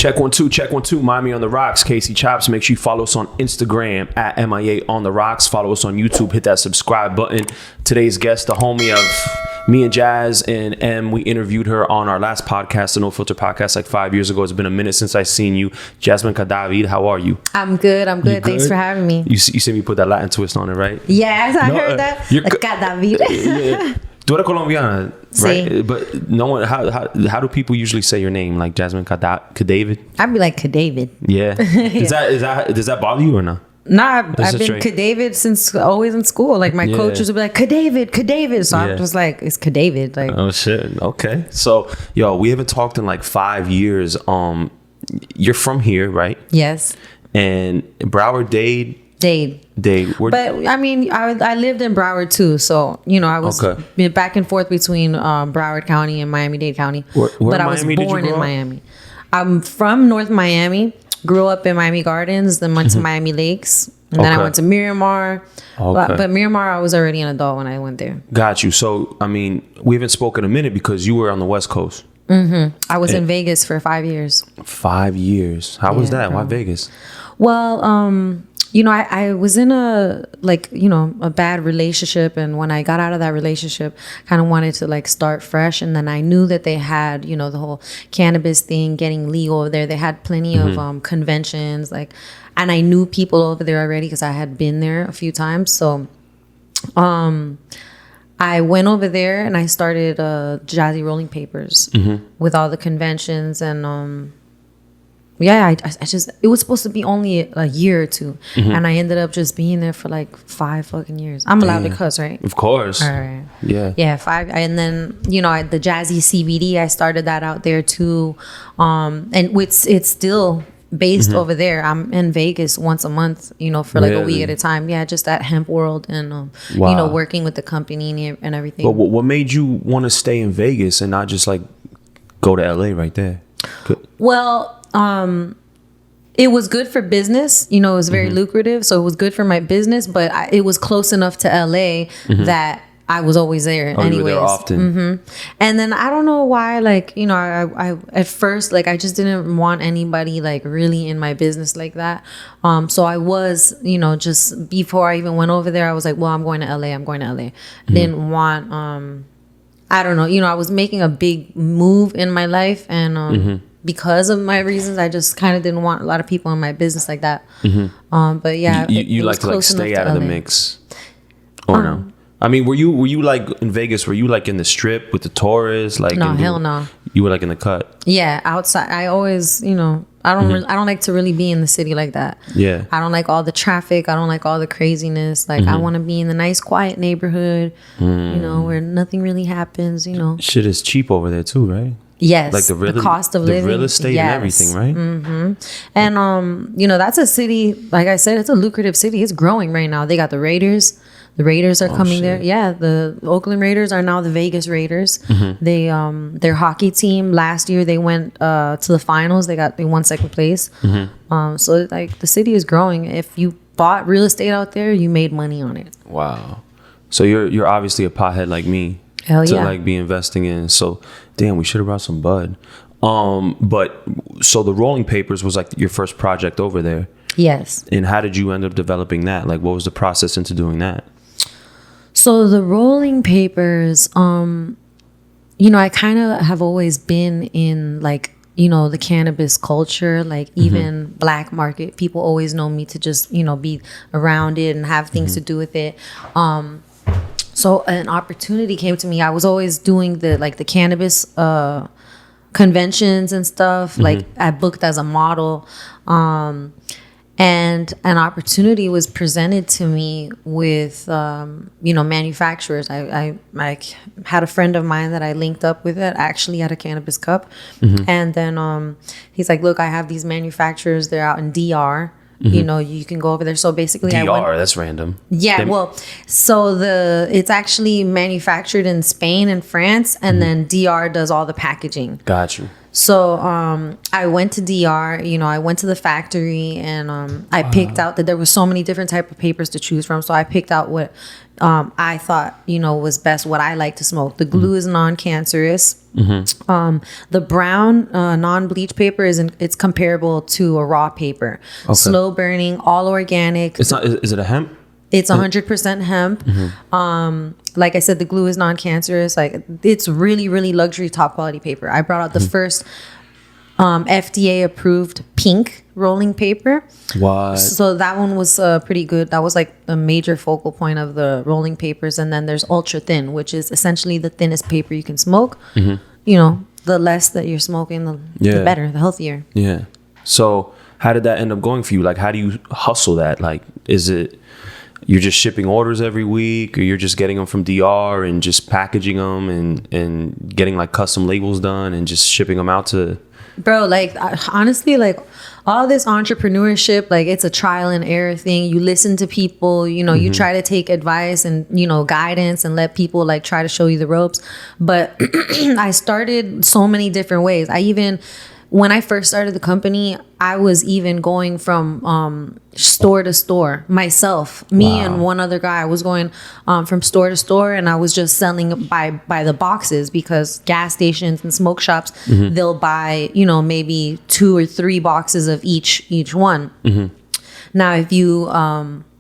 Check 1 2, check 1 2. Miami on the Rocks, Casey Chopz. Make sure you follow us on Instagram at MIA on the Rocks. Follow us on YouTube. Hit that subscribe button. Today's guest, the homie of me and Jazz and M. We interviewed her on our last podcast, the No Filter podcast, like 5 years ago. It's been a minute since I seen you. Jasmin Cadavid, how are you? I'm good. I'm good. Thanks for having me. You see me put that Latin twist on it, right? Yes, I heard that. Cadavid. Yeah. Tú eres colombiana, right? Sí. But no one. How do people usually say your name? Like Jasmin Cadavid? I'd be like Cadavid. Yeah. Does that bother you or not? Nah, I've been Cadavid since always in school. Like my coaches would be like Cadavid. So I'm just like, it's Cadavid. Like, oh shit. Okay. So yo, we haven't talked in like 5 years. You're from here, right? Yes. And Broward Dade. But I mean, I lived in Broward too, so you know I was back and forth between Broward County and Miami-Dade County. But I was born in Miami. I'm from North Miami. Grew up in Miami Gardens, then went to Miami Lakes, and then I went to Miramar. But Miramar, I was already an adult when I went there. Got you. So I mean, we haven't spoken a minute because you were on the West Coast. I was in Vegas for 5 years. 5 years. How was that? Why Vegas? Well, you know, I was in a bad relationship, and when I got out of that relationship, kind of wanted to like start fresh. And then I knew that they had, you know, the whole cannabis thing getting legal over there. They had plenty of conventions, and I knew people over there already because I had been there a few times. So, I went over there and I started Jazzy Rolling Papers with all the conventions and. I just, it was supposed to be only a year or two. And I ended up just being there for like 5 fucking years. I'm allowed to cuss, right? Of course. All right. Yeah. Yeah, 5. And then, you know, the Jazzy CBD, I started that out there too. And it's still based over there. I'm in Vegas once a month, you know, for like a week at a time. Yeah, just at Hemp World and, you know, working with the company and everything. But what made you want to stay in Vegas and not just like go to LA right there? Well, it was good for business, you know, it was very lucrative. So it was good for my business, but it was close enough to LA that I was always there anyways. You were there often. And then I don't know why, like, you know, I at first, like, I just didn't want anybody like really in my business like that. So I was, you know, just before I even went over there, I was like, well, I'm going to LA. Didn't want, I don't know, you know, I was making a big move in my life and, because of my reasons, I just kind of didn't want a lot of people in my business like that. But yeah, you like to like stay out of the mix, or no? I mean, were you like in Vegas? Were you like in the Strip with the tourists? Like no, hell no. You were like in the cut. Yeah, outside. I always, you know, I don't like to really be in the city like that. Yeah, I don't like all the traffic. I don't like all the craziness. Like I want to be in the nice, quiet neighborhood. You know, where nothing really happens. You know, shit is cheap over there too, right? Yes, like the cost of living, real estate and everything, right? And you know, that's a city. Like I said, it's a lucrative city. It's growing right now. They got the Raiders. The Raiders are coming there. Yeah, the Oakland Raiders are now the Vegas Raiders. They their hockey team last year they went to the finals. They won second place. So like the city is growing. If you bought real estate out there, you made money on it. Wow. So you're obviously a pothead like me. Hell yeah. To like be investing in. So damn, we should have brought some bud. But so the Rolling Papers was like your first project over there. Yes. And how did you end up developing that? Like what was the process into doing that? So the Rolling Papers, you know, I kind of have always been in like, you know, the cannabis culture, like even black market. People always know me to just, you know, be around it and have things to do with it. So an opportunity came to me. I was always doing the cannabis conventions and stuff. Like I booked as a model. And an opportunity was presented to me with, you know, manufacturers. I had a friend of mine that I linked up with that actually had a cannabis cup. And then he's like, look, I have these manufacturers. They're out in DR. You know, you can go over there. So basically, DR, that's random. Yeah, so it's actually manufactured in Spain and France, and then DR does all the packaging. Got you. So I went to DR, you know, I went to the factory and I picked out that there was so many different type of papers to choose from. So I picked out what, I thought, was best what I like to smoke. The glue is non-cancerous. The brown non-bleach paper it's comparable to a raw paper. Okay. Slow burning, all organic. It's not. Is it a hemp? It's 100% hemp. Like I said, the glue is non-cancerous. Like it's really, really luxury, top quality paper. I brought out the first FDA approved pink rolling paper. What? So that one was pretty good. That was like the major focal point of the rolling papers. And then there's ultra thin, which is essentially the thinnest paper you can smoke. The less that you're smoking, the better, the healthier. Yeah. So how did that end up going for you? Like, how do you hustle that? Like, is it you're just shipping orders every week, or you're just getting them from DR and just packaging them and getting like custom labels done and just shipping them out to... Bro, like honestly, like all this entrepreneurship, like it's a trial and error thing. You listen to people, you try to take advice and, guidance and let people like try to show you the ropes. But I started so many different ways. When I first started the company, I was even going from store to store myself. Me and one other guy, I was going from store to store, and I was just selling by the boxes, because gas stations and smoke shops, they'll buy, maybe 2 or 3 boxes of each one. Now, if you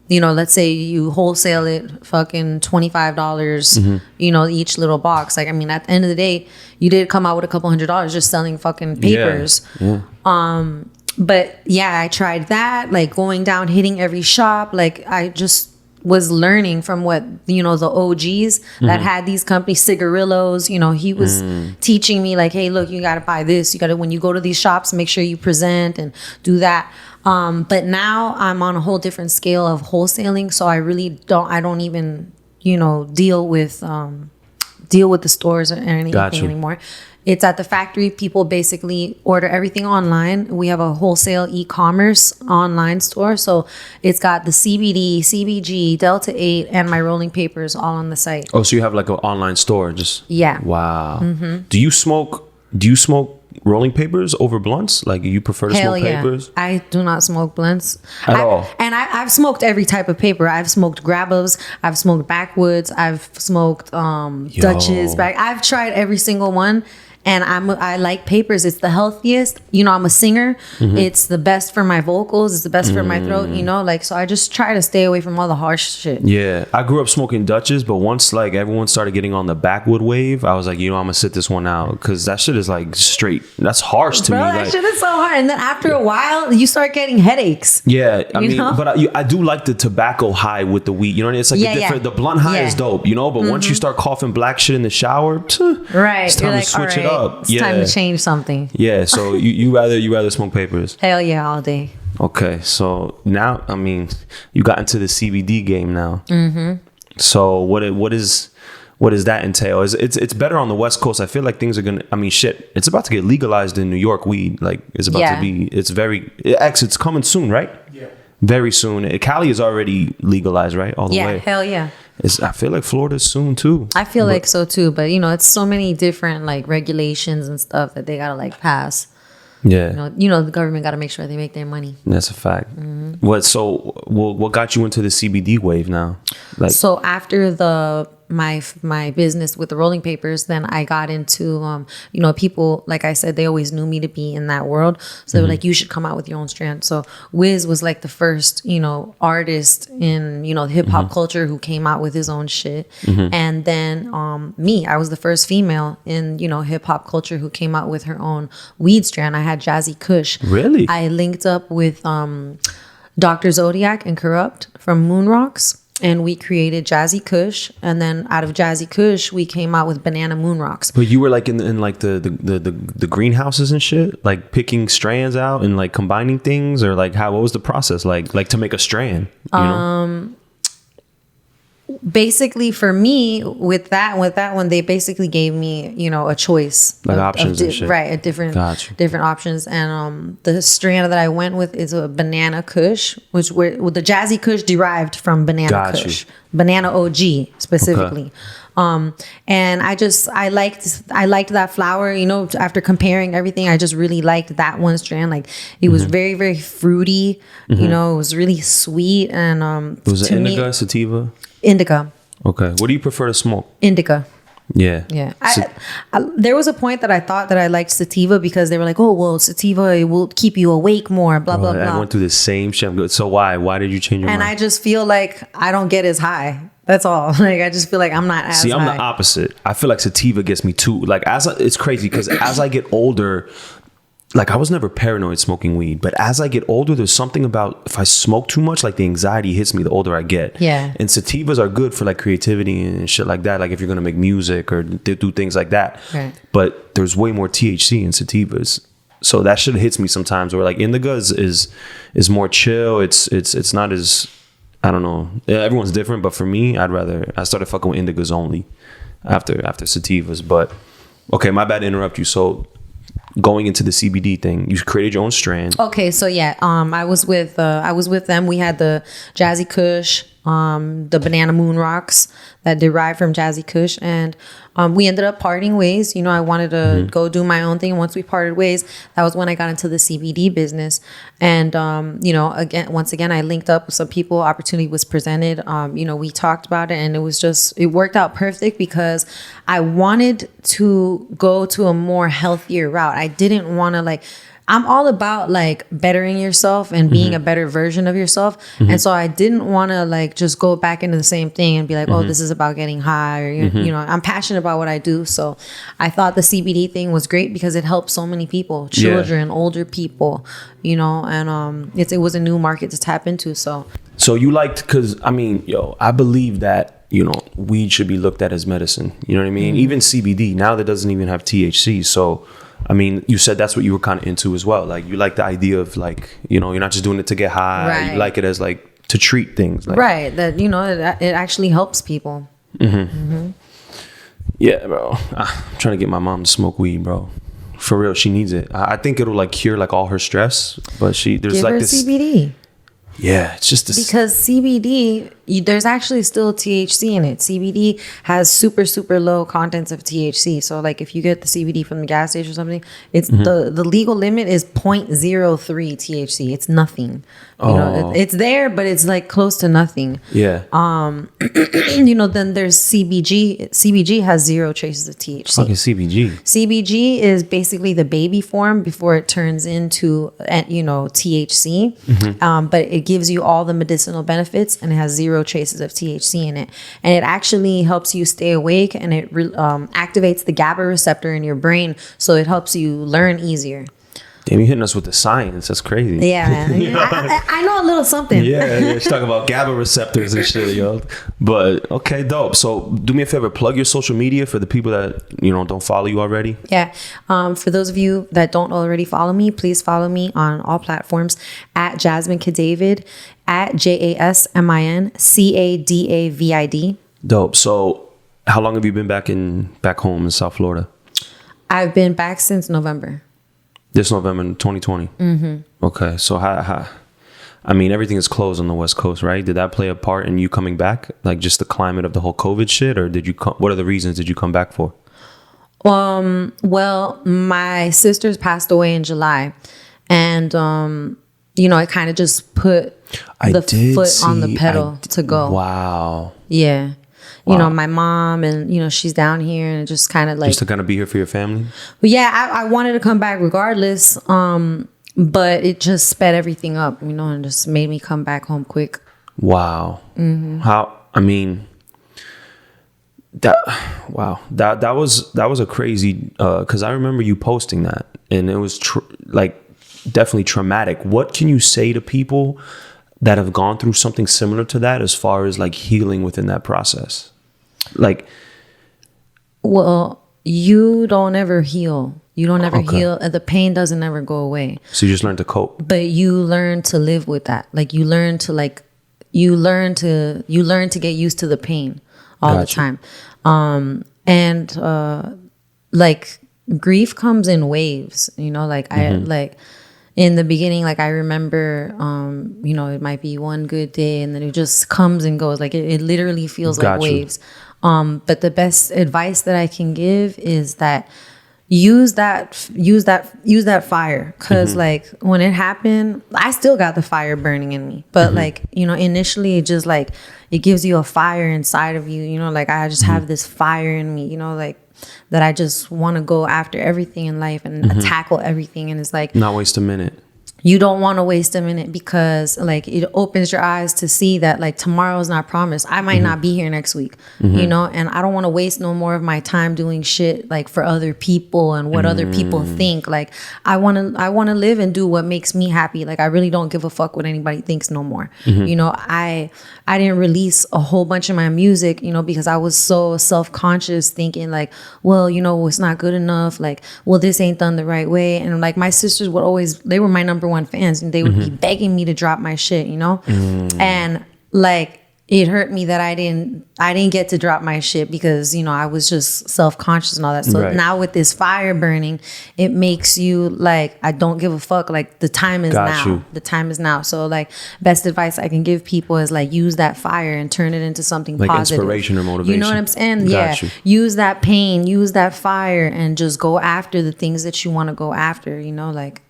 let's say you wholesale it fucking $25, each little box. Like, I mean, at the end of the day, you did come out with a couple $100 just selling fucking papers. Yeah. But yeah, I tried that, like going down, hitting every shop. Like I just was learning from what, the OGs that had these companies, Cigarillos, he was teaching me like, hey, look, you got to buy this. You got to, when you go to these shops, make sure you present and do that. But now I'm on a whole different scale of wholesaling. So I really don't even, deal with the stores or anything anymore. It's at the factory. People basically order everything online. We have a wholesale e-commerce online store. So it's got the CBD, CBG, Delta 8, and my rolling papers all on the site. Oh, so you have like an online store? Yeah. Wow. Do you smoke rolling papers over blunts? Like, you prefer to smoke papers? I do not smoke blunts at all. And I've smoked every type of paper. I've smoked grab-ups, I've smoked backwoods, I've smoked Dutches. I've tried every single one. And I like papers. It's the healthiest. I'm a singer. It's the best for my vocals. It's the best for my throat. So I just try to stay away from all the harsh shit. Yeah, I grew up smoking Dutches, but once like everyone started getting on the backwood wave, I was like, I'm gonna sit this one out, because that shit is like straight. That's harsh to me. That shit is so hard. And then after a while, you start getting headaches. Yeah, I mean, but I do like the tobacco high with the weed. You know what I mean? It's like different. The blunt high is dope. But once you start coughing black shit in the shower, right? It's time to switch it up. It's time to change something. Yeah, so you rather smoke papers? Hell yeah, all day. Okay, so now, I mean, you got into the CBD game now. So what does that entail? It's better on the West Coast. I feel like things are gonna. I mean, shit, it's about to get legalized in New York. Weed, like, it's about to be. It's coming soon, right? Yeah. Very soon. Cali is already legalized, right? All the way. Yeah, hell yeah. I feel like Florida's soon too. I feel like so too, but it's so many different like regulations and stuff that they gotta like pass. Yeah. The government gotta make sure they make their money. That's a fact. What got you into the CBD wave now? Like, so after my business with the rolling papers, then I got into people, like I said, they always knew me to be in that world, so they were like, you should come out with your own strand. So Wiz was like the first artist in hip hop culture who came out with his own shit. And then I was the first female in hip hop culture who came out with her own weed strand. I had Jazzy Kush. Really? I linked up with Dr. Zodiac and Corrupt from Moon Rocks, and we created Jazzy Kush, and then out of Jazzy Kush we came out with Banana Moon Rocks. But you were like in like the greenhouses and shit, like picking strands out and like combining things, or like what was the process like to make a strand, Basically, for me, with that one, they basically gave me, a choice, like options and shit. Right, different options. And the strand that I went with is a Banana Kush, which the Jazzy Kush derived from Banana Kush, Banana OG specifically. Okay. And I liked that flower. After comparing everything, I just really liked that one strand. Like, it was very, very fruity. It was really sweet, and was it indica, sativa? Indica. Okay. What do you prefer to smoke? Indica. Yeah. Yeah. There was a point that I thought that I liked sativa because they were like, oh, well, sativa, it will keep you awake more, blah, blah, blah. I went through the same shit. So why? Why did you change your mind? And I just feel like I don't get as high. That's all. Like, I just feel like I'm not as high. See, I'm the opposite. I feel like sativa gets me too. Like, it's crazy because as I get older, like I was never paranoid smoking weed, but as I get older, there's something about if I smoke too much, like the anxiety hits me the older I get. Yeah. And sativas are good for like creativity and shit like that. Like if you're going to make music or do things like that. Right. But there's way more THC in sativas. So that shit hits me sometimes where like indica is more chill. It's not as, I don't know. Everyone's different, but for me, I started fucking with indicas only after sativas. But okay, my bad to interrupt you. So going into the CBD thing, you created your own strand. Okay, so yeah, I was with them. We had the Jazzy Kush, the Banana Moon Rocks that derived from Jazzy Kush, and we ended up parting ways. You know, I wanted to go do my own thing. Once we parted ways, that was when I got into the CBD business. And you know, once again, I linked up with some people. Opportunity was presented. You know, we talked about it, and it worked out perfect because I wanted to go to a more healthier route. I didn't want to I'm all about like bettering yourself and being a better version of yourself. And so I didn't want to just go back into the same thing and be like, oh, this is about getting high, or, you know, I'm passionate about what I do. So I thought the CBD thing was great because it helps so many people, children, older people, you know, and it was a new market to tap into. So you liked, because I mean, I believe that, you know, weed should be looked at as medicine. You know what I mean? Even CBD now that doesn't even have THC. So I mean, you said that's what you were kind of into as well. Like, you like the idea of you're not just doing it to get high. Right. You like it as to treat things. Right. That, you know, it actually helps people. Yeah, bro. I'm trying to get my mom to smoke weed, bro. For real, she needs it. I think it'll cure all her stress. But there's Give her this CBD. Yeah, it's just this. Because CBD, there's actually still THC in it. CBD has super, super low contents of THC. So if you get the CBD from the gas station or something, it's the legal limit is 0.03 THC. It's nothing. You know, it's there, but it's close to nothing. Yeah. You know, then there's CBG. CBG has 0 traces of THC. Fucking CBG. CBG is basically the baby form before it turns into, THC. But it gives you all the medicinal benefits, and it has 0 traces of THC in it. And it actually helps you stay awake, and it activates the GABA receptor in your brain, so it helps you learn easier. Damn, you hitting us with the science. That's crazy. Yeah, man. I know a little something. Yeah, she's talking about GABA receptors and shit, yo. But okay, dope. So do me a favor, plug your social media for the people that, don't follow you already. Yeah. For those of you that don't already follow me, please follow me on all platforms at Jasmin Cadavid, at JasminCadavid. Dope. So how long have you been back home in South Florida? I've been back since November. This November 2020. Okay, so how? I mean, everything is closed on the West Coast, right? Did that play a part in you coming back? Just the climate of the whole COVID shit, or did you? What are the reasons did you come back for? Well, my sisters passed away in July, and I kind of just put the foot on the pedal to go. Wow. Yeah. Wow. You know, my mom, and she's down here, and just kind of just to kind of be here for your family. But yeah, I wanted to come back regardless, but it just sped everything up, and just made me come back home quick. Wow. How? I mean, that was a crazy, because I remember you posting that, and it was definitely traumatic. What can you say to people that have gone through something similar to that, as far as healing within that process? Well, you don't ever heal. You don't ever heal. The pain doesn't ever go away. So you just learn to cope. But you learn to live with that. You learn to get used to the pain all the time. Grief comes in waves. In the beginning, I remember, it might be one good day, and then it just comes and goes. It literally feels like waves. But the best advice that I can give is that use that fire, because like when it happened, I still got the fire burning in me, but like, you know, initially it just like it gives you a fire inside of you, you know, like I just have this fire in me, you know, like that I just want to go after everything in life and tackle everything. And it's like, not waste a minute. You don't want to waste a minute, because like it opens your eyes to see that like tomorrow is not promised. I might not be here next week, you know, and I don't want to waste no more of my time doing shit like for other people and what other people think. Like I want to live and do what makes me happy. Like I really don't give a fuck what anybody thinks no more. You know, I didn't release a whole bunch of my music, you know, because I was so self-conscious, thinking like, well, you know, it's not good enough. Like, well, this ain't done the right way. And like my sisters would always, they were my number one fans, and they would be begging me to drop my shit, you know. And like it hurt me that I didn't get to drop my shit, because, you know, I was just self-conscious and all that. So now with this fire burning, it makes you like, I don't give a fuck. Like the time is now. The time is now. So like best advice I can give people is like use that fire and turn it into something like positive. Inspiration or motivation. You know what I'm saying? Use that pain, use that fire, and just go after the things that you want to go after, you know, like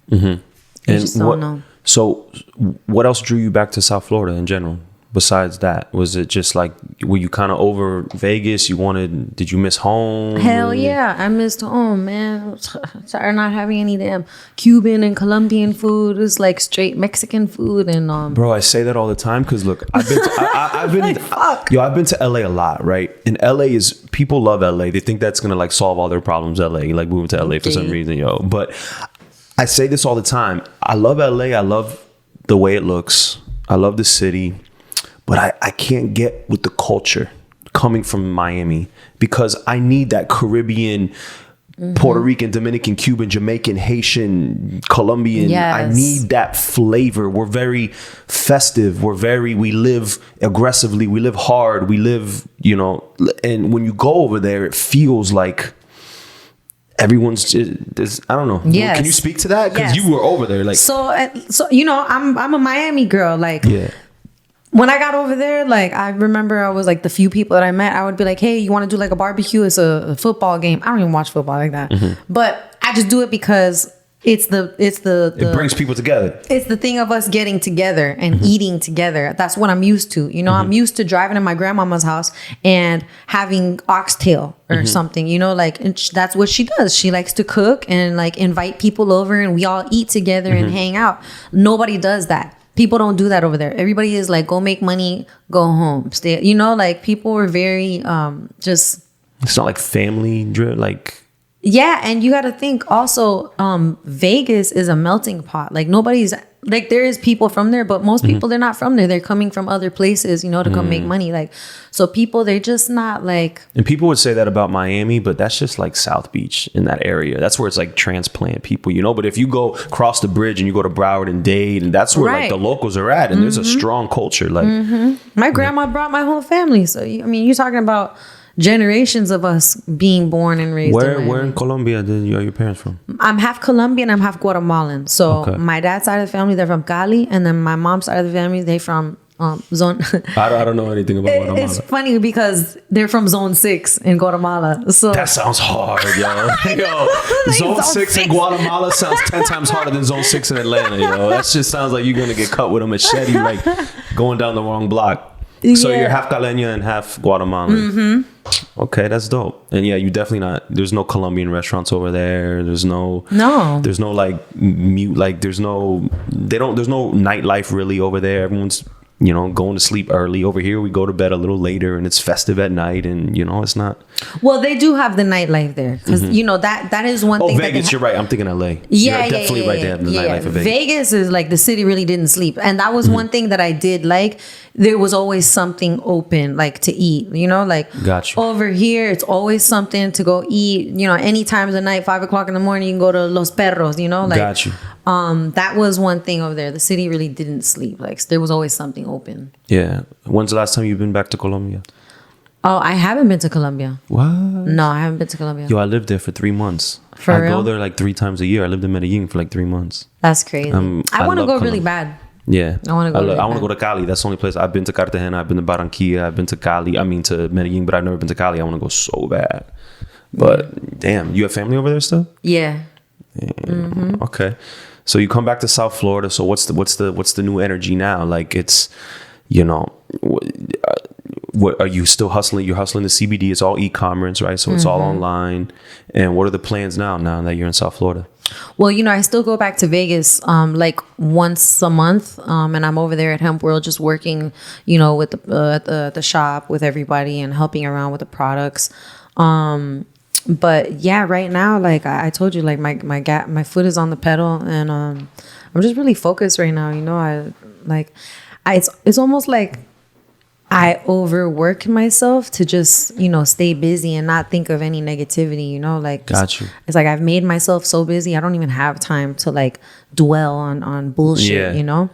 and so what else drew you back to South Florida in general? Besides that, was it just like, were you kind of over Vegas? Did you miss home? Hell yeah, I missed home, man. Sorry, not having any damn Cuban and Colombian food. It's like straight Mexican food. And bro, I say that all the time because look, I've been to LA a lot, right? And LA is, people love LA. They think that's gonna like solve all their problems. LA, like moving to LA for some reason, yo. But I say this all the time. I love LA. I love the way it looks. I love the city. But I can't get with the culture coming from Miami, because I need that Caribbean, Puerto Rican, Dominican, Cuban, Jamaican, Haitian, Colombian. Yes. I need that flavor. We're very festive. We live aggressively. We live hard. We live, you know, and when you go over there, it feels like everyone's just, I don't know. Yes. Can you speak to that? Because you were over there. Like, so, you know, I'm a Miami girl. Like, when I got over there, like, I remember I was like the few people that I met, I would be like, hey, you want to do like a barbecue? It's a football game. I don't even watch football like that. But I just do it because it brings people together. It's the thing of us getting together and eating together. That's what I'm used to. You know, I'm used to driving to my grandmama's house and having oxtail or something, you know, like, and that's what she does. She likes to cook and like invite people over, and we all eat together and hang out. Nobody does that. People don't do that over there. Everybody is like, go make money, go home, stay. You know, like people were very just. It's not like family driven, like. Yeah, and you got to think also, Vegas is a melting pot. Like nobody's like, there is people from there, but most people, they're not from there. They're coming from other places, you know, to come make money. Like, so people, they're just not like. And people would say that about Miami, but that's just like South Beach in that area. That's where it's like transplant people, you know. But if you go across the bridge and you go to Broward and Dade, and that's where like the locals are at, and there's a strong culture. Like, my grandma brought my whole family. So I mean, you're talking about generations of us being born and raised. Where in Colombia are your parents from? I'm half Colombian, I'm half Guatemalan. So my dad's side of the family, they're from Cali, and then my mom's side of the family, they from zone. I don't know anything about Guatemala. It's funny because they're from Zone 6 in Guatemala. So that sounds hard, yo. Zone 6 in Guatemala sounds 10 times harder than Zone 6 in Atlanta, yo. That just sounds like you're gonna get cut with a machete, like going down the wrong block. So you're half Caleña and half Guatemalan. Okay, that's dope. And yeah, you definitely not. There's no Colombian restaurants over there. There's no like mute. Like there's no nightlife really over there. Everyone's, you know, going to sleep early. Over here, we go to bed a little later, and it's festive at night, and you know, it's not. Well, they do have the nightlife there, because you know that is one thing. Oh, Vegas, you're right. I'm thinking LA. Yeah, definitely right there. The nightlife of Vegas. Vegas is like the city really didn't sleep, and that was one thing that I did like. There was always something open, like to eat. You know, like over here, it's always something to go eat. You know, any time of the night, 5 o'clock in the morning, you can go to Los Perros. You know, like that was one thing over there. The city really didn't sleep. Like there was always something open. Yeah. When's the last time you've been back to Colombia? Oh, I haven't been to Colombia. What? No, I haven't been to Colombia. Yo, I lived there for 3 months. For real? I go there like 3 times a year. I lived in Medellin for like 3 months. That's crazy. I want to go really bad. Yeah. I want to go. I want to go to Cali. That's the only place. I've been to Cartagena. I've been to Barranquilla. I've been to Cali. I mean to Medellin, but I've never been to Cali. I want to go so bad. But damn, you have family over there still? Yeah. Okay. So you come back to South Florida. So what's the new energy now? Like it's, you know, what are you still hustling? You're hustling the CBD. It's all e-commerce, right? So it's all online. And what are the plans now that you're in South Florida? Well, you know, I still go back to Vegas like once a month, and I'm over there at Hemp World just working, you know, with the shop with everybody and helping around with the products. But yeah, right now, like I told you, like my foot is on the pedal, and I'm just really focused right now. You know, it's almost like I overwork myself to just, you know, stay busy and not think of any negativity, you know, like, got you. It's like I've made myself so busy. I don't even have time to like dwell on bullshit, you know?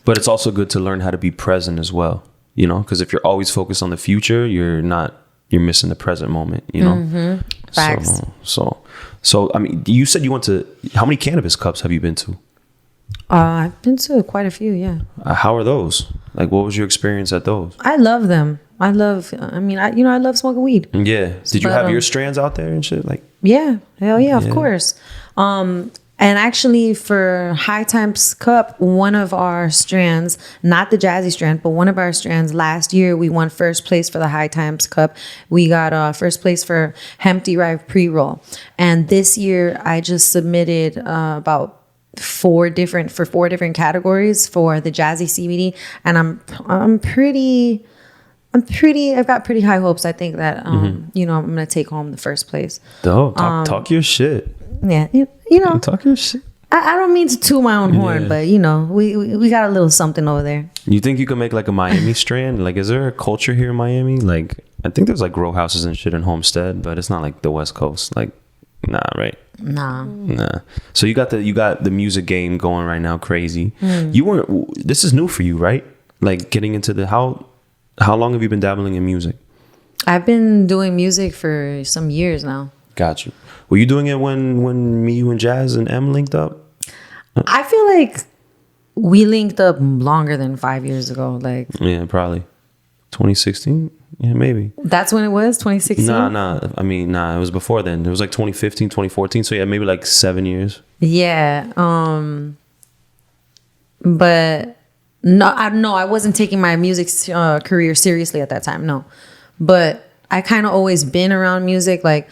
But it's also good to learn how to be present as well, you know, because if you're always focused on the future, you're missing the present moment, you know? Facts. So, I mean, you said you went to, how many cannabis cups have you been to? I've been to quite a few, yeah. How are those? Like, what was your experience at those? I love them. I love smoking weed. Yeah. Did you have your strands out there and shit? Like, yeah, hell yeah, of course. And actually for High Times Cup, one of our strands, not the Jazzy strand, but one of our strands last year, we won first place for the High Times Cup. We got first place for hemp derived pre-roll. And this year I just submitted about four different categories for the Jazzy CBD, and I've got pretty high hopes. I think that you know, I'm gonna take home the first place. Dope. Talk your shit. Yeah, you know, talk your shit. I don't mean to toot my own horn, but you know, we got a little something over there. You think you could make like a Miami strand? Like, is there a culture here in Miami? Like, I think there's like grow houses and shit in Homestead, but it's not like the West Coast. Like, nah, right? Nah. So you got the music game going right now, crazy. You weren't. This is new for you, right? Like getting into the how long have you been dabbling in music? I've been doing music for some years now. Got you. Were you doing it when me, you, and Jazz and M linked up? I feel like we linked up longer than 5 years ago. Like, yeah, probably 2016. Yeah, maybe. That's when it was, 2016? Nah. I mean, it was before then. It was like 2015, 2014. So yeah, maybe like 7 years. Yeah. But I wasn't taking my music career seriously at that time. No. But I kind of always been around music. Like,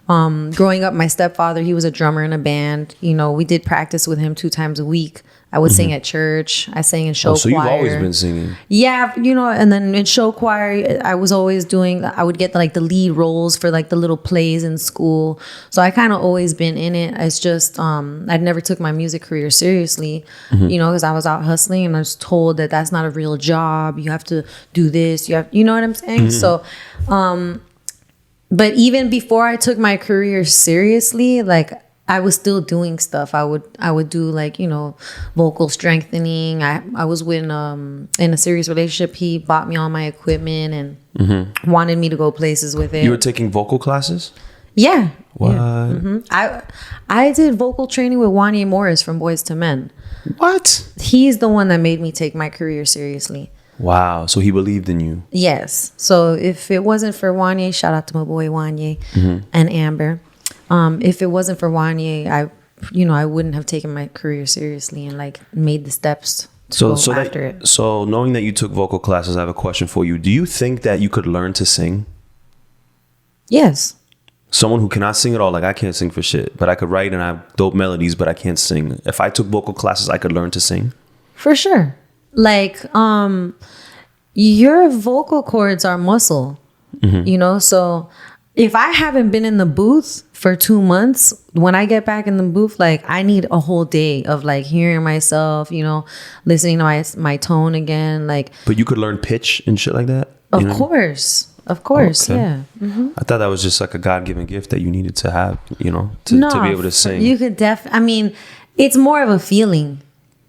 growing up, my stepfather, he was a drummer in a band. You know, we did practice with him 2 times a week. I would sing at church. I sang in show choir. So you've always been singing? Yeah, you know, and then in show choir, I was always I would get like the lead roles for like the little plays in school. So I kind of always been in it. It's just, I'd never took my music career seriously, you know, because I was out hustling and I was told that that's not a real job. You have to do this. You know what I'm saying? So, but even before I took my career seriously, like, I was still doing stuff. I would do like, you know, vocal strengthening. I was in a serious relationship. He bought me all my equipment and wanted me to go places with it. You were taking vocal classes? Yeah. What? Yeah. I did vocal training with Wanye Morris from Boys to Men. What? He's the one that made me take my career seriously. Wow. So he believed in you. Yes. So if it wasn't for Wanye, shout out to my boy Wanye and Amber. If it wasn't for Wanye, I wouldn't have taken my career seriously and like made the steps to go after it. So knowing that you took vocal classes, I have a question for you. Do you think that you could learn to sing? Yes. Someone who cannot sing at all, like I can't sing for shit, but I could write and I have dope melodies, but I can't sing. If I took vocal classes, I could learn to sing? For sure. Like, your vocal cords are muscle, you know? So if I haven't been in the booth for 2 months, when I get back in the booth, like I need a whole day of like hearing myself, you know, listening to my tone again. Like, but you could learn pitch and shit like that? Of course. Okay. Yeah. I thought that was just like a God-given gift that you needed to have, you know, to be able to sing. You could I mean, it's more of a feeling.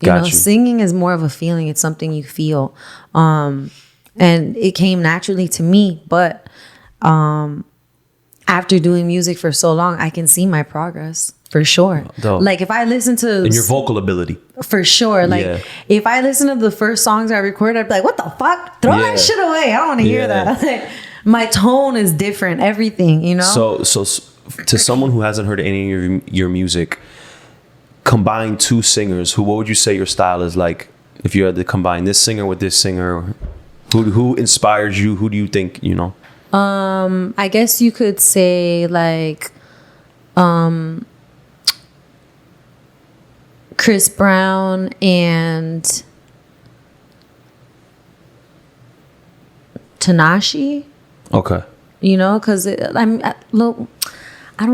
You know, singing is more of a feeling. It's something you feel. And it came naturally to me, but after doing music for so long, I can see my progress for sure. Dope. Like if I listen to and your vocal ability, for sure. Like if I listen to the first songs I recorded, I'd be like, "What the fuck? Throw that shit away! I don't want to hear that." Like, my tone is different. Everything, you know. So to someone who hasn't heard any of your music, combine two singers. What would you say your style is like? If you had to combine this singer with this singer, who inspires you? Who do you think, you know? I guess you could say like Chris Brown and Tanashi. Okay. You know, because I don't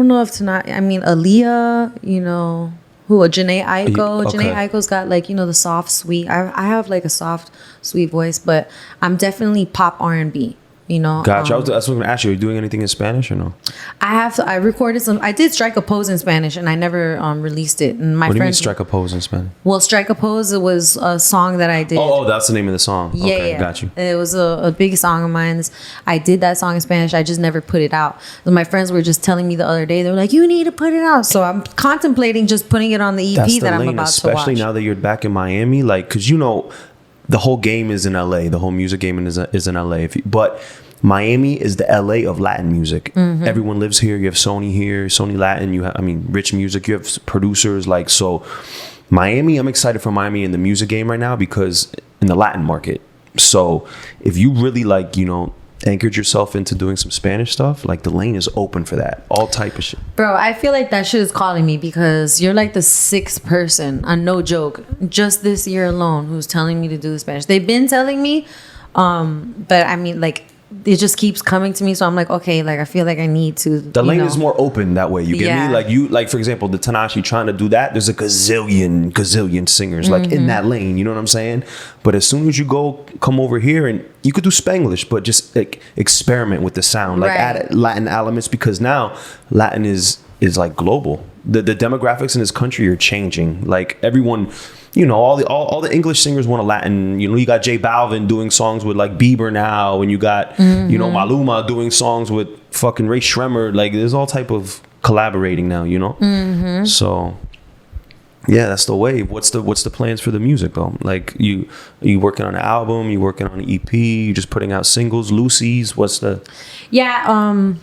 know if Tanashi. I mean, Aaliyah. You know, Janae Aiko. Okay. Janae Aiko's got like, you know, the soft, sweet. I have like a soft, sweet voice, but I'm definitely pop R&B. You know, gotcha. That's what I was going to ask you. Are you doing anything in Spanish or no? I recorded some. I did Strike a Pose in Spanish, and I never released it. And What do you mean Strike a Pose in Spanish? Well, Strike a Pose, it was a song that I did. Oh, that's the name of the song. Yeah, Okay, yeah. got you. It was a big song of mine. I did that song in Spanish. I just never put it out. And my friends were just telling me the other day, they were like, "You need to put it out." So I'm contemplating just putting it on the EP That's that I'm lane, about to especially watch. now that you're back in Miami, like, because you know, the whole game is in LA. The whole music game is in LA. But Miami is the LA of Latin music. Mm-hmm. Everyone lives here. You have Sony here, Sony Latin. You have, Rich Music. You have producers like, so Miami. I'm excited for Miami in the music game right now because in the Latin market. So if you really like, you know, anchored yourself into doing some Spanish stuff, like the lane is open for that. All type of shit. Bro, I feel like that shit is calling me because you're like the sixth person, no joke, just this year alone who's telling me to do the Spanish. They've been telling me, but I mean, like, it just keeps coming to me, so I'm like, okay, like I feel like I need to. The lane is more open that way. You get me? Like for example, the Tanashi trying to do that. There's a gazillion singers like in that lane. You know what I'm saying? But as soon as you come over here, and you could do Spanglish, but just like experiment with the sound, like add Latin elements, because now Latin is like global. The demographics in this country are changing. Like everyone. You know, all the English singers want a Latin. You know, you got J Balvin doing songs with like Bieber now, and you got you know, Maluma doing songs with fucking Ray Shremmer. Like there's all type of collaborating now. You know, so yeah, that's the wave. What's the plans for the music though? Like you working on an album? You working on an EP? You just putting out singles, Lucy's? What's the? Yeah, I'm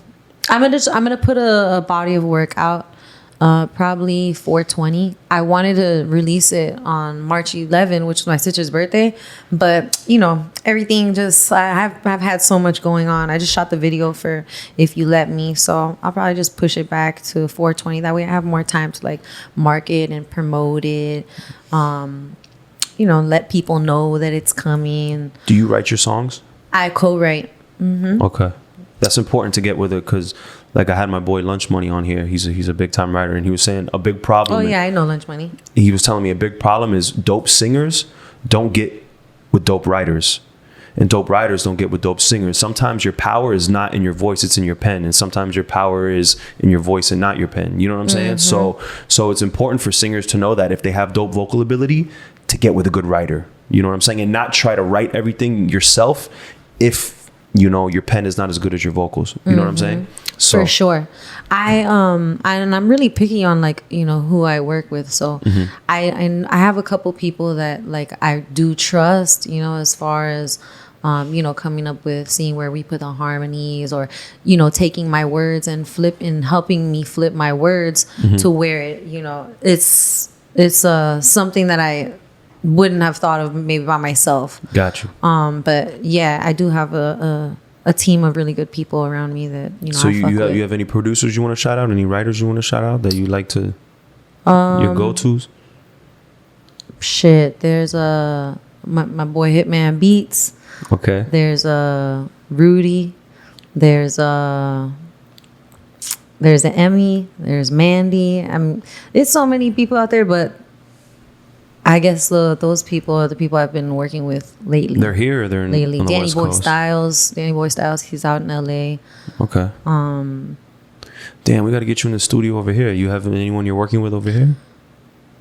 gonna put a body of work out. Probably 420. I wanted to release it on March 11, which was my sister's birthday, but you know, everything just I've had so much going on. I just shot the video for If You Let Me, so I'll probably just push it back to 420. That way I have more time to like market and promote it. You know, let people know that it's coming. Do you write your songs? I co-write. Mm-hmm. Okay, that's important to get with it because. Like I had my boy Lunch Money on here. He's a big time writer, and he was saying a big problem. Oh yeah, I know Lunch Money. He was telling me a big problem is dope singers don't get with dope writers, and dope writers don't get with dope singers. Sometimes your power is not in your voice; it's in your pen, and sometimes your power is in your voice and not your pen. You know what I'm saying? So it's important for singers to know that if they have dope vocal ability, to get with a good writer. You know what I'm saying, and not try to write everything yourself if you know your pen is not as good as your vocals. You know what I'm saying? So for sure. And I'm really picky on like, you know, who I work with. So I have a couple people that like I do trust, you know, as far as you know, coming up with seeing where we put the harmonies, or you know, taking my words and helping me flip my words to where it, you know, it's something that I wouldn't have thought of maybe by myself. Got you. But yeah, I do have a team of really good people around me that, you know. So you have any producers you want to shout out? Any writers you want to shout out that you like to your go-tos? Shit, there's my boy Hitman Beats. Okay. There's Rudy. There's an Emmy. There's Mandy. It's so many people out there, but I guess those people are the people I've been working with lately. They're here or they're on the Danny West Boy Coast? Styles. Danny Boy Styles, he's out in LA. Okay. Damn, we got to get you in the studio over here. You have anyone you're working with over here?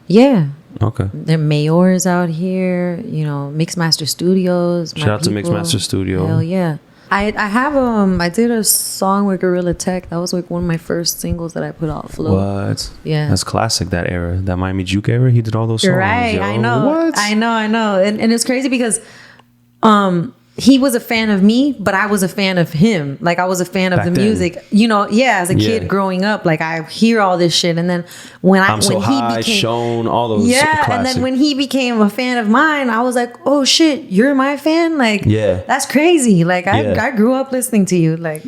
Yeah. Okay. There Mayors out here, you know, Mixmaster Studios. Shout out to Mixmaster Studio. Hell yeah. I have I did a song with Gorilla Tech. That was like one of my first singles that I put out. Flow. What? Yeah. That's classic, that era. That Miami Juke era. He did all those songs. You're right. Yo. I know. What? I know. And it's crazy because he was a fan of me, but I was a fan of him. Like, I was a fan of Back the then. music, you know. Yeah, as a kid growing up, like, I hear all this shit, and then when So High, he became, Shown, all those and classic. then when he became a fan of mine, I was like, oh shit, you're my fan. Like, that's crazy. Like, I grew up listening to you. Like,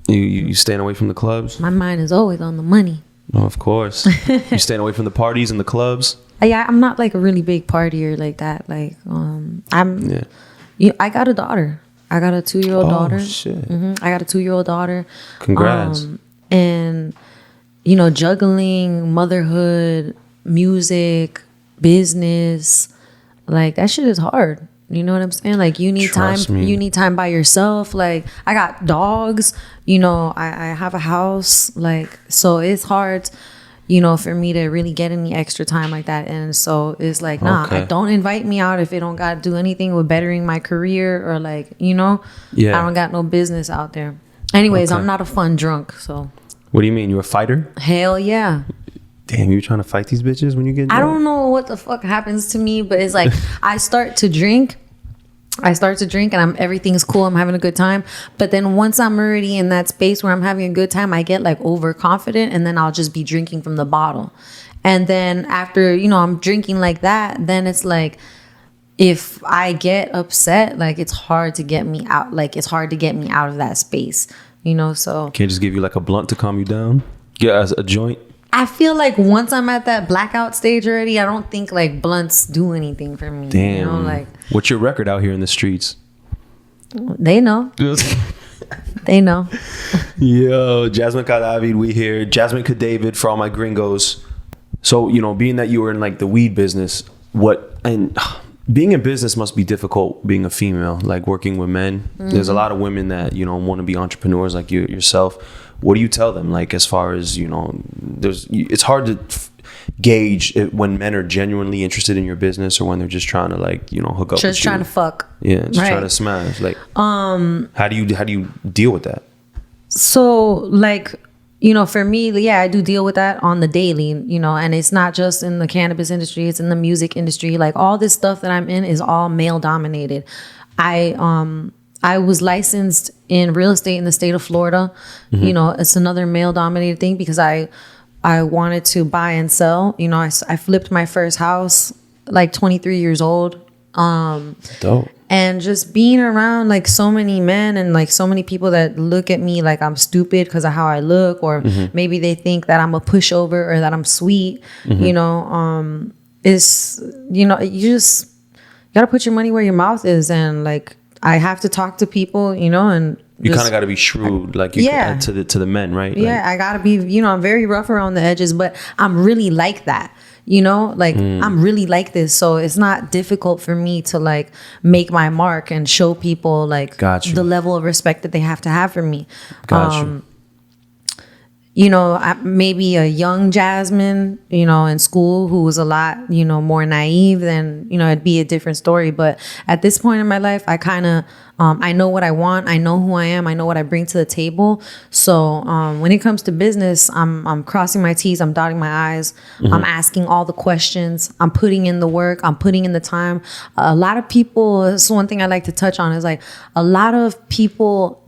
you staying away from the clubs? my mind is always on the money. Oh, of course. You staying away from the parties and the clubs? Yeah, I'm not like a really big partier like that. Like, I got a daughter. I got a 2-year-old daughter. Shit. I got a 2-year-old daughter. Congrats. And, you know, juggling, motherhood, music, business, like, that shit is hard. You know what I'm saying? Like, you need Trust time. me. You need time by yourself. Like, I got dogs. You know, I have a house. Like, so it's hard, you know, for me to really get any extra time like that. And so it's like, nah, don't invite me out if it don't got to do anything with bettering my career or, like, you know, I don't got no business out there. Anyways, I'm not a fun drunk. So What do you mean? You a fighter? hell yeah. Damn, you trying to fight these bitches when you get drunk? I don't know what the fuck happens to me, but it's like I start to drink and everything's cool. I'm having a good time. But then once I'm already in that space where I'm having a good time, I get like overconfident, and then I'll just be drinking from the bottle. And then after, you know, I'm drinking like that, then it's like, if I get upset, like, it's hard to get me out. Like, it's hard to get me out of that space, you know? So Can't just give you like a blunt to calm you down? Get us a joint? I feel like once I'm at that blackout stage already, I don't think like blunts do anything for me. Damn. You know, like, what's your record out here in the streets? they know. They know. Yo, Jasmin Cadavid, we here. Jasmin Cadavid for all my gringos. So, you know, being that you were in like the weed business, being in business must be difficult being a female, like working with men. There's a lot of women that, you know, want to be entrepreneurs like you yourself. What do you tell them? Like, as far as, you know, it's hard to gauge when men are genuinely interested in your business or when they're just trying to, like, you know, hook up. Just trying to fuck. Yeah, just trying to smash. Like, how do you deal with that? So, like, you know, for me, yeah, I do deal with that on the daily, you know, and it's not just in the cannabis industry, it's in the music industry. Like, all this stuff that I'm in is all male dominated. I was licensed in real estate in the state of Florida. You know, it's another male dominated thing because I wanted to buy and sell. You know, I flipped my first house like 23 years old. Dope. And just being around like so many men and like so many people that look at me like I'm stupid because of how I look, or maybe they think that I'm a pushover or that I'm sweet, you know, is, you know, you gotta put your money where your mouth is. And like, I have to talk to people, you know, and you kind of got to be shrewd, like you to the men, right? Yeah, like, I gotta be, you know, I'm very rough around the edges, but I'm really like that. You know, like, I'm really like this. So it's not difficult for me to like make my mark and show people like the level of respect that they have to have for me. You know, maybe a young Jasmin, you know, in school who was a lot, you know, more naive, then, you know, it'd be a different story. But at this point in my life, I kind of, I know what I want. I know who I am. I know what I bring to the table. So when it comes to business, I'm crossing my T's. I'm dotting my I's. I'm asking all the questions. I'm putting in the work. I'm putting in the time. A lot of people, this is one thing I like to touch on, is like a lot of people,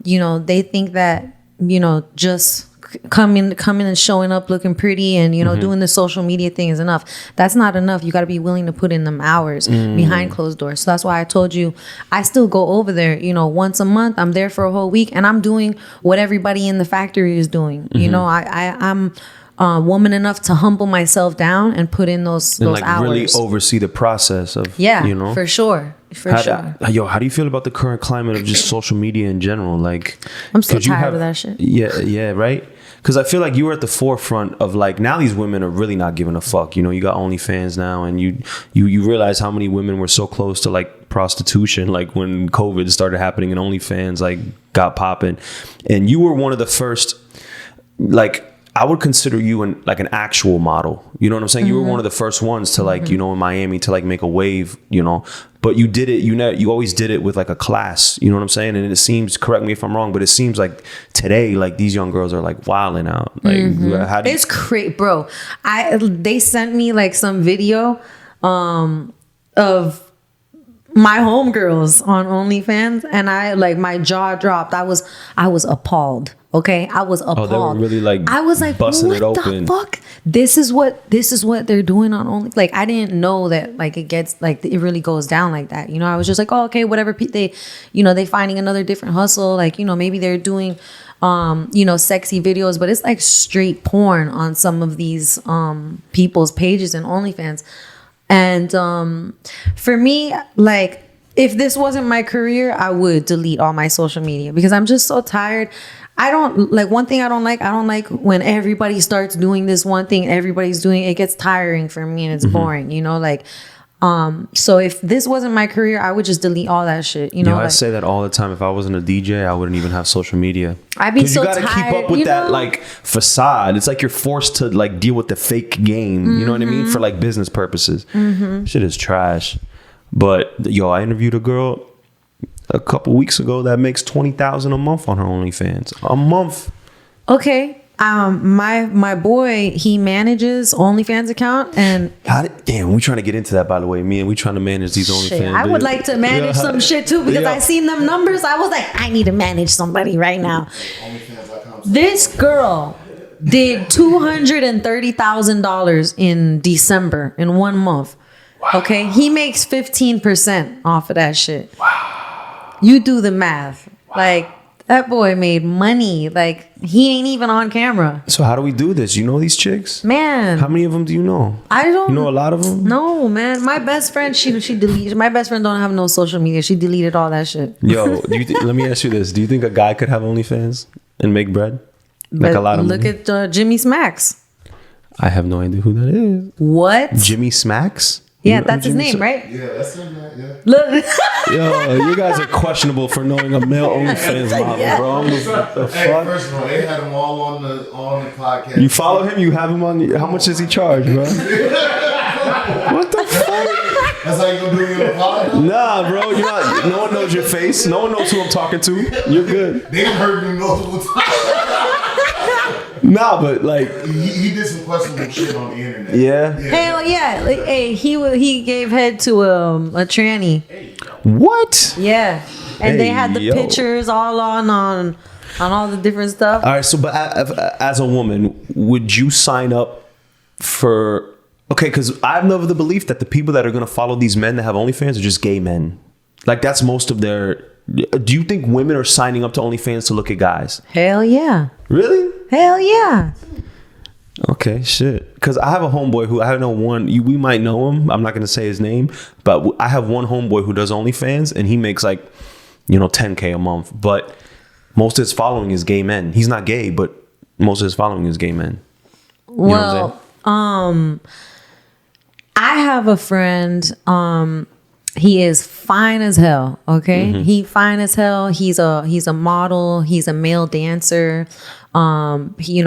you know, they think that, you know, just coming and showing up looking pretty and, you know, doing the social media thing is enough. That's not enough. You got to be willing to put in them hours behind closed doors. So that's why I told you I still go over there, you know, once a month. I'm there for a whole week and I'm doing what everybody in the factory is doing. You know, I'm woman enough to humble myself down and put in those like hours. Really oversee the process of, you know, for sure. How do you feel about the current climate of just social media in general? Like, I'm so tired of that shit. Yeah, right. Because I feel like you were at the forefront of, like, now these women are really not giving a fuck. You know, you got OnlyFans now, and you realize how many women were so close to like prostitution, like when COVID started happening and OnlyFans like got popping, and you were one of the first, like, I would consider you an actual model. You know what I'm saying? You were one of the first ones to, like, you know, in Miami to like make a wave, you know, but you did it, you always did it with like a class, you know what I'm saying? And it seems, correct me if I'm wrong, but it seams like today, like these young girls are like wilding out. Like, how do you... It's crazy, bro. They sent me like some video of my homegirls on OnlyFans, and I like my jaw dropped. I was appalled. Okay, I was appalled. Oh, they were really like I was like, busting what it open. the fuck? This is what they're doing on Only. Like, I didn't know that like it gets like it really goes down like that. You know, I was just like, oh, okay, whatever. They finding another different hustle. Like, maybe they're doing sexy videos, but it's like straight porn on some of these people's pages and OnlyFans. And for me, like, if this wasn't my career, I would delete all my social media because I'm just so tired. I don't like one thing I don't like when everybody starts doing this one thing, everybody's doing it gets tiring for me and it's boring, so if this wasn't my career, I would just delete all that shit, I say that all the time. If I wasn't a DJ, I wouldn't even have social media. I'd be so tired. You gotta keep up with that like facade. It's like you're forced to like deal with the fake game, you know what I mean? For like business purposes. Shit is trash. But I interviewed a girl a couple weeks ago that makes $20,000 a month on her OnlyFans. A month. Okay. My boy, he manages OnlyFans account, and we trying to get into that, by the way. We trying to manage these OnlyFans. I would like to manage some shit too because I seen them numbers. I was like, I need to manage somebody right now. This girl did $230,000 in December in 1 month. Wow. Okay, he makes 15% off of that shit. Wow. You do the math. Wow. Like, that boy made money. Like, he ain't even on camera. So how do we do this? You know these chicks? Man. How many of them do you know? I don't. You know a lot of them? No, man. My best friend, she deleted. My best friend don't have no social media. She deleted all that shit. Yo, let me ask you this. Do you think a guy could have OnlyFans and make bread? Like a lot of money? Look at Jimmy Smacks. I have no idea who that is. What? Jimmy Smacks? Yeah, that's his name, right? Yeah, that's him, yeah. Look. Yo, you guys are questionable for knowing a male OnlyFans model, bro. What the fuck? First of all, they had him all on the podcast. You follow him? You have him on? How much does he charge, bro? What the fuck? That's how you gonna do it on the podcast? Nah, bro. You're not. No one knows your face. No one knows who I'm talking to. You're good. They done heard me multiple times. Nah, but like he did some questionable shit on the internet. Yeah. Hell yeah! Like, hey, he gave head to a tranny. What? Yeah, and they had the pictures all on all the different stuff. All right, so but as a woman, would you sign up for? Okay, because I'm of the belief that the people that are gonna follow these men that have OnlyFans are just gay men. Like that's most of their. Do you think women are signing up to OnlyFans to look at guys? Hell yeah. Really? Hell yeah. Okay, shit. Because I have a homeboy who I know one. We might know him. I'm not gonna say his name, but I have one homeboy who does OnlyFans, and he makes like, $10K a month. But most of his following is gay men. He's not gay, but most of his following is gay men. You know what I'm saying? I have a friend. He is fine as hell. Okay, he fine as hell. He's a model. He's a male dancer. He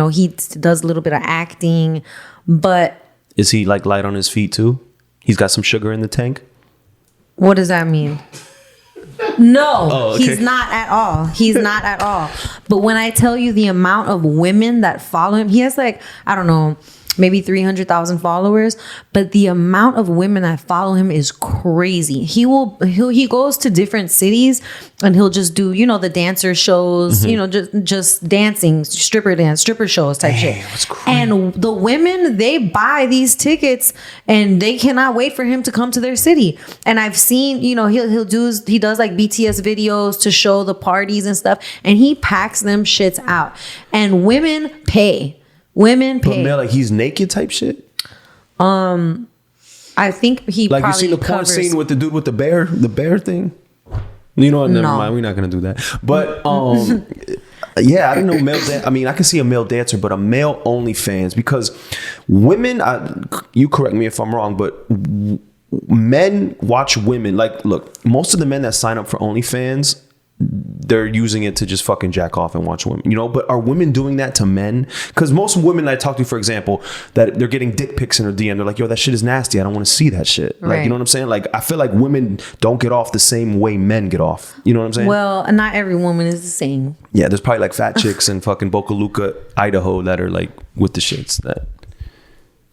does a little bit of acting, but is he like light on his feet too? He's got some sugar in the tank. What does that mean? No, okay. He's not at all. He's not at all. But when I tell you the amount of women that follow him, he has like, I don't know, maybe 300,000 followers, but the amount of women that follow him is crazy. He goes to different cities and he'll just do, the dancer shows, just dancing, stripper shows type shit. And the women, they buy these tickets and they cannot wait for him to come to their city. And I've seen, he does like BTS videos to show the parties and stuff, and he packs them shits out. And women pay. Women pay. But like he's naked type shit. I think he like probably you seen the porn scene with the dude with the bear thing. You know what? Never mind. We're not gonna do that. But yeah, I didn't know I can see a male dancer, but a male OnlyFans, because women. You correct me if I'm wrong, but men watch women. Like, look, most of the men that sign up for OnlyFans, they're using it to just fucking jack off and watch women, but are women doing that to men? Because most women I talk to, for example, that they're getting dick pics in their DM, they're like, yo, that shit is nasty, I don't want to see that shit. Like, you know what I'm saying? Like, I feel like women don't get off the same way men get off. You know what I'm saying? Well, not every woman is the same. Yeah, there's probably like fat chicks in fucking Boca Luca, Idaho, that are like with the shits that.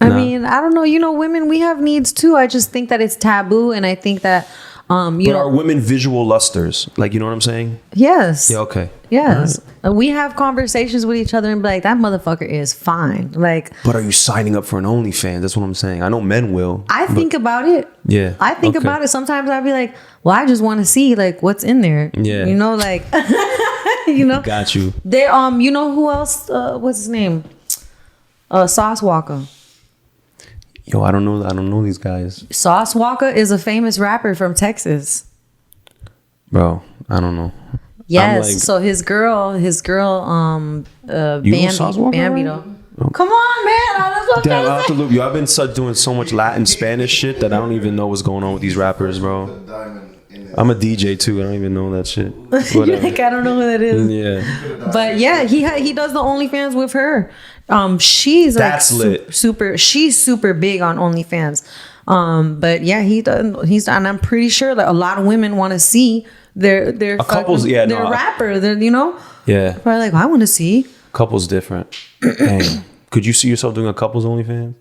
I mean, I don't know. Women, we have needs too. I just think that it's taboo, and I think that You But know, are women visual lusters? Like, you know what I'm saying? yes. Yeah, okay. Yes. We have conversations with each other and be like, that motherfucker is fine. Like, But are you signing up for an OnlyFans? That's what I'm saying. I know men will. I think about it. Yeah. I think Okay. about it. Sometimes I'd be like, well, I just want to see like what's in there. Yeah. You know, like, you know, Got you. they, you know who else, what's his name? Sauce Walker. Yo, I don't know these guys. Sauce Walker is a famous rapper from Texas. Bro, I don't know. Yes. I'm like- So his girl, You know Sauce Walker, Bambino. Come on, man. That's what I'm Damn, I'll trying have to to say. look. Yo, I've been doing so much Latin Spanish shit that I don't even know what's going on with these rappers, bro. Diamond in there. I'm a DJ too. I don't even know that shit. You're Whatever. like, I don't know who that is. Yeah. But yeah, he does the OnlyFans with her. She's like That's lit. super. She's super big on OnlyFans. But yeah, he's and I'm pretty sure that a lot of women want to see their couple's- yeah, their no, rapper. Their, you know, Yeah. probably like, I want to see Couples different. Dang. Could you see yourself doing a couples OnlyFans?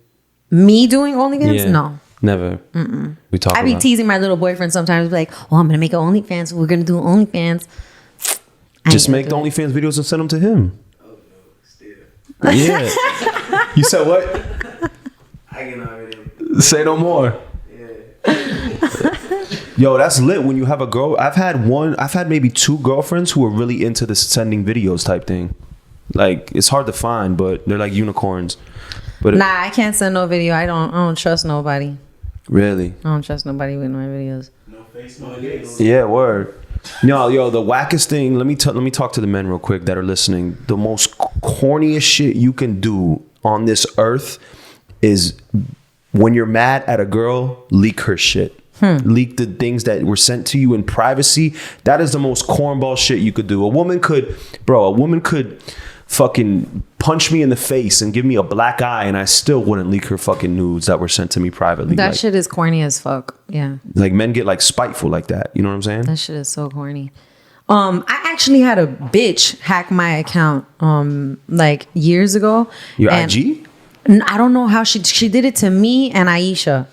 me doing OnlyFans. Yeah. No. Never. We talk I be about teasing my little boyfriend sometimes, be like, "Oh, I'm gonna make an OnlyFans. We're gonna do OnlyFans." Just make the OnlyFans videos and send them to him. Yeah. You said what? I can already. Say no more. Yo, that's lit when you have a girl. I've had maybe 2 girlfriends who are really into this sending videos type thing. Like, it's hard to find, but they're like unicorns. But Nah, I can't send no video. I don't trust nobody. really? I don't trust nobody with my videos. No face, no case. Yeah, word. No, yo, the wackest thing. Let me talk to the men real quick that are listening. The most corniest shit you can do on this earth is when you're mad at a girl, leak her shit. Leak the things that were sent to you in privacy. That is the most cornball shit you could do. A woman could fucking punch me in the face and give me a black eye, and I still wouldn't leak her fucking nudes that were sent to me privately. That like, shit is corny as fuck. Yeah, like men get like spiteful like that. You know what I'm saying? that shit is so corny. I actually had a bitch hack my account like years ago. Your and IG? I don't know how she did it to me and Aisha.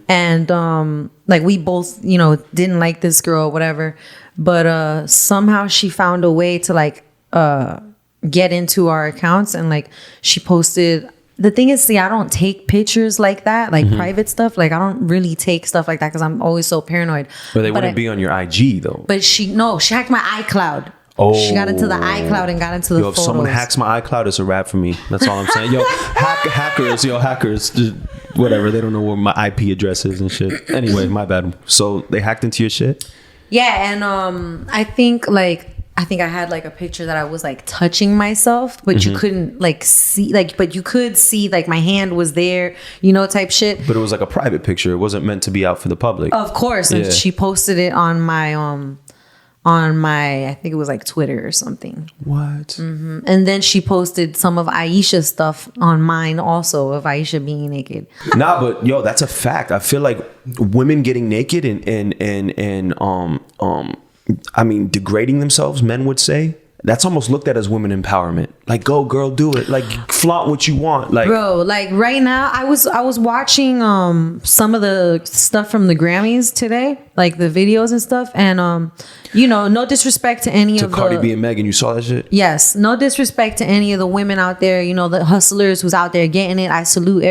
And like we both, you know, didn't like this girl or whatever, but somehow she found a way to like get into our accounts, and like she posted. The thing is, see, I don't take pictures like that, like private stuff. Like I don't really take stuff like that because I'm always so paranoid. But they wouldn't be on your IG though. But she hacked my iCloud. Oh. She got into the iCloud and got into the Yo, if photos. someone hacks my iCloud, it's a wrap for me. That's all I'm saying. Yo, hackers, just whatever. They don't know where my IP address is and shit. Anyway, my bad. So they hacked into your shit? Yeah, and I think I had like a picture that I was like touching myself, but you couldn't like see, like, but you could see like my hand was there, you know, type shit. But it was like a private picture. It wasn't meant to be out for the public. Of course, and Yeah. she posted it on my I think it was like Twitter or something. What? And then she posted some of Aisha's stuff on mine also, of Aisha being naked. Nah, but yo, that's a fact. I feel like women getting naked and I mean degrading themselves, men would say, that's almost looked at as women empowerment. Like, go girl, do it. Like, flaunt what you want. Like, Bro, like right now, I was watching some of the stuff from the Grammys today, like the videos and stuff, and you know, no disrespect to any to of Cardi the B and Megan, you saw that shit? yes, no disrespect to any of the women out there, you know, the hustlers who's out there getting it. I salute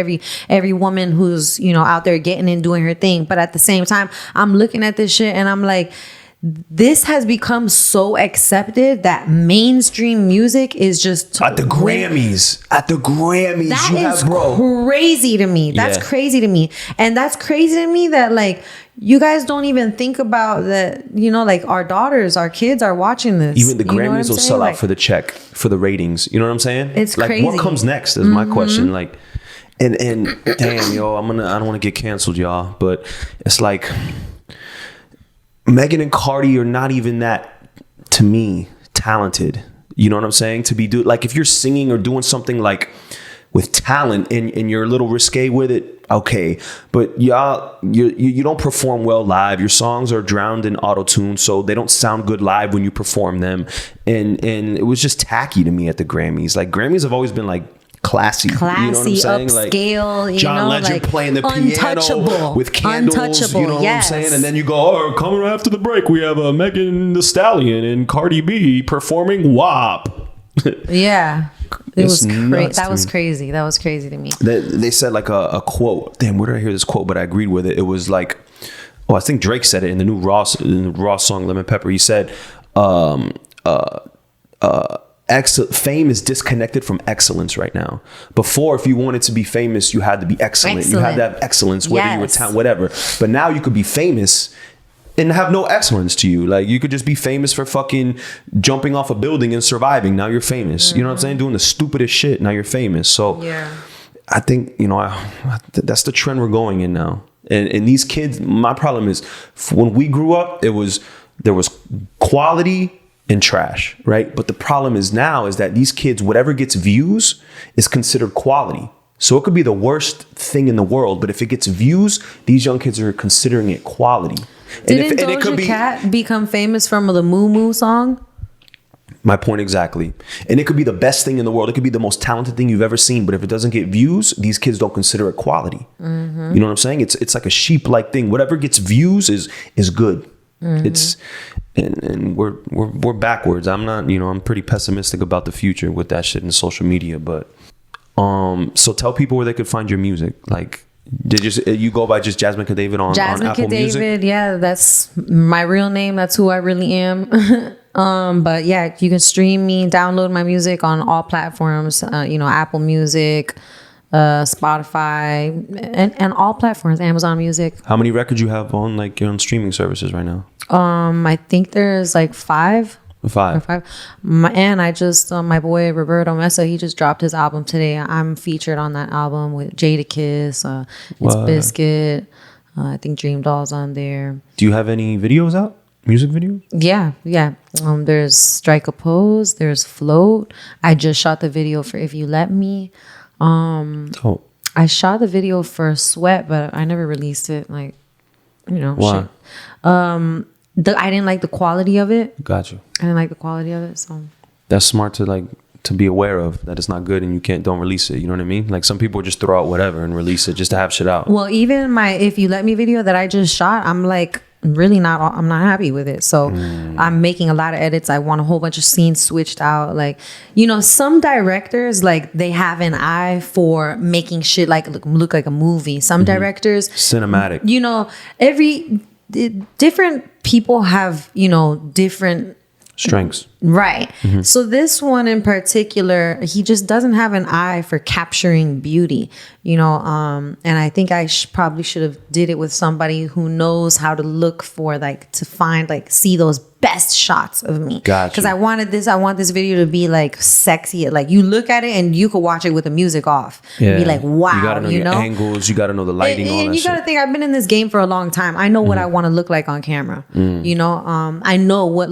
every woman who's, you know, out there getting it and doing her thing. But at the same time, I'm looking at this shit and I'm like, this has become so accepted that mainstream music is just At the Grammys. That you is have, bro. crazy to me. That's Yeah. crazy to me. And that's crazy to me that like you guys don't even think about that, you know, like our daughters, our kids are watching this. Even the You know what I'm Grammys will saying? sell Like, out for the check, for the ratings. You know what I'm saying? It's like, crazy. what comes next is my question. Like, and damn, yo, I don't want to get canceled, y'all, but it's like Megan and Cardi are not even that, to me, talented. You know what I'm saying? To be like, if you're singing or doing something like with talent and you're a little risque with it, okay. But y'all, you don't perform well live. Your songs are drowned in auto-tune, so they don't sound good live when you perform them. And it was just tacky to me at the Grammys. Like, Grammys have always been like classy. You know what I'm saying? Upscale, John Legend playing the piano with candles. You know what I'm saying? And then you go, oh, coming after the break, we have Megan Thee Stallion and Cardi B performing WAP. Yeah. It was that was me. crazy. That was crazy to me. They said like a quote. Damn, where did I hear this quote? But I agreed with it. It was like, I think Drake said it in the new Ross song Lemon Pepper. He said, fame is disconnected from excellence right now. Before, if you wanted to be famous, you had to be excellent. You had to have excellence, whether you were talented, whatever. But now you could be famous and have no excellence to you. Like, you could just be famous for fucking jumping off a building and surviving. Now you're famous. You know what I'm saying? Doing the stupidest shit. Now you're famous. So I think, that's the trend we're going in now. And these kids, my problem is when we grew up, there was quality and trash, right? But the problem is now is that these kids, whatever gets views is considered quality. So it could be the worst thing in the world, but if it gets views, these young kids are considering it quality. Didn't Doja Cat become famous from the Moo Moo song? My point exactly. And it could be the best thing in the world. It could be the most talented thing you've ever seen. But if it doesn't get views, these kids don't consider it quality. You know what I'm saying? It's like a sheep-like thing. Whatever gets views is good. It's and we're backwards. I'm not, I'm pretty pessimistic about the future with that shit in social media. But so tell people where they could find your music. Like, did you go by just Jasmin Cadavid on Apple Music? Jasmin Cadavid, yeah, that's my real name. That's who I really am. But yeah, you can stream me, download my music on all platforms. Apple Music, Spotify, and all platforms. Amazon Music. How many records you have on on streaming services right now? I think there's like 5. 5. And I just my boy Roberto Mesa, he just dropped his album today. I'm featured on that album with Jadakiss, it's Biscuit. I think Dream Doll's on there. Do you have any videos out? Music video? Yeah. There's Strike a Pose. There's Float. I just shot the video for If You Let Me. I shot the video for Sweat, but I never released it. Why? Shit. I didn't like the quality of it. Got you. I didn't like the quality of it, so that's smart to be aware of, that it's not good and you don't release it. You know what I mean? Like, some people just throw out whatever and release it just to have shit out. Well, even my If You Let Me video that I just shot, I'm not happy with it. So I'm making a lot of edits. I want a whole bunch of scenes switched out. Some directors, they have an eye for making shit look like a movie. Some directors, cinematic. Every different people have, different strengths. Right. So this one in particular, he just doesn't have an eye for capturing beauty, and I think I probably should have did it with somebody who knows how to look for to find see those best shots of me. Gotcha. Because I want this video to be sexy. You look at it and you could watch it with the music off. Yeah. Be wow. You gotta know your angles. You gotta know the lighting. And you gotta think, I've been in this game for a long time. I know what I want to look like on camera. I know what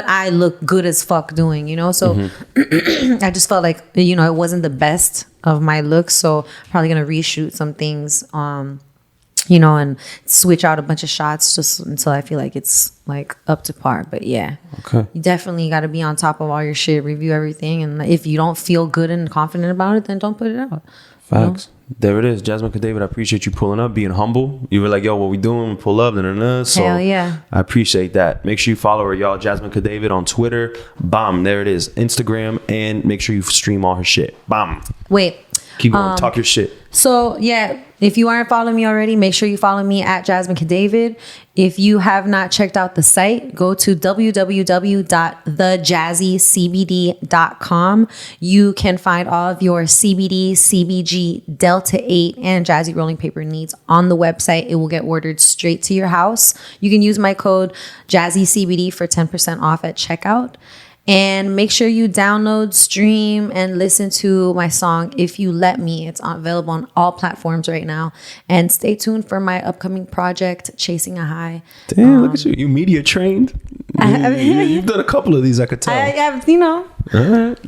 I look good as fuck doing, so I just felt like it wasn't the best of my looks, so probably gonna reshoot some things and switch out a bunch of shots just until I feel like it's up to par. But yeah, okay, you definitely got to be on top of all your shit, review everything, and if you don't feel good and confident about it, then don't put it out. Facts. There it is. Jasmin Cadavid, I appreciate you pulling up, being humble. You were like, yo, what we doing? Pull up. So hell yeah. I appreciate that. Make sure you follow her, y'all. Jasmin Cadavid on Twitter. Bam. There it is. Instagram. And make sure you stream all her shit. Bam. Wait. Keep going. Talk your shit. So yeah, if you aren't following me already, make sure you follow me at Jasmin Cadavid. If you have not checked out the site, go to www.thejazzycbd.com. You can find all of your CBD, CBG, Delta 8, and Jazzy rolling paper needs on the website. It will get ordered straight to your house. You can use my code JazzyCBD for 10% off at checkout. And make sure you download, stream, and listen to my song, If You Let Me. It's available on all platforms right now. And stay tuned for my upcoming project, Chasing a High. Damn, look at you. You media trained. You've done a couple of these, I could tell. I have, All right.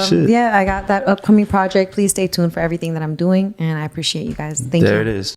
Shit. Yeah, I got that upcoming project. Please stay tuned for everything that I'm doing. And I appreciate you guys. Thank you. There it is.